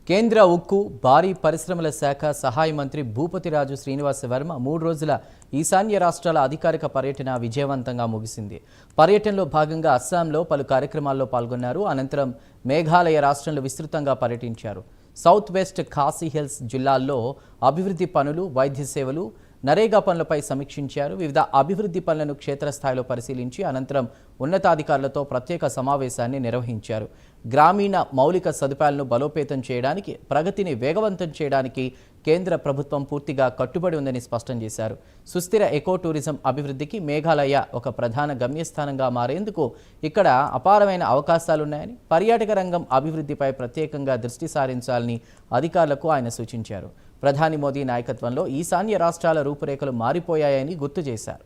కేంద్ర ఉక్కు భారీ పరిశ్రమల శాఖ సహాయ మంత్రి భూపతిరాజు శ్రీనివాస వర్మ 3 రోజుల ఈశాన్య రాష్ట్రాల అధికారిక పర్యటన విజయవంతంగా ముగిసింది. పర్యటనలో భాగంగా అస్సాంలో పలు కార్యక్రమాల్లో పాల్గొన్నారు. అనంతరం మేఘాలయ రాష్ట్రంలో విస్తృతంగా పర్యటించారు. సౌత్ వెస్ట్ ఖాసీ హిల్స్ జిల్లాల్లో అభివృద్ధి పనులు, వైద్య సేవలు, నరేగా పనులపై సమీక్షించారు. వివిధ అభివృద్ధి పనులను క్షేత్రస్థాయిలో పరిశీలించి అనంతరం ఉన్నతాధికారులతో ప్రత్యేక సమావేశాన్ని నిర్వహించారు. గ్రామీణ మౌలిక సదుపాయాలను బలోపేతం చేయడానికి, ప్రగతిని వేగవంతం చేయడానికి కేంద్ర ప్రభుత్వం పూర్తిగా కట్టుబడి ఉందని స్పష్టం చేశారు. సుస్థిర ఎకో టూరిజం అభివృద్ధికి మేఘాలయ ఒక ప్రధాన గమ్యస్థానంగా మారేందుకు ఇక్కడ అపారమైన అవకాశాలున్నాయని, పర్యాటక రంగం అభివృద్ధిపై ప్రత్యేకంగా దృష్టి సారించాలని అధికారులకు ఆయన సూచించారు. ప్రధాని మోదీ నాయకత్వంలో ఈశాన్య రాష్ట్రాల రూపురేఖలు మారిపోయాయని గుర్తు చేశారు.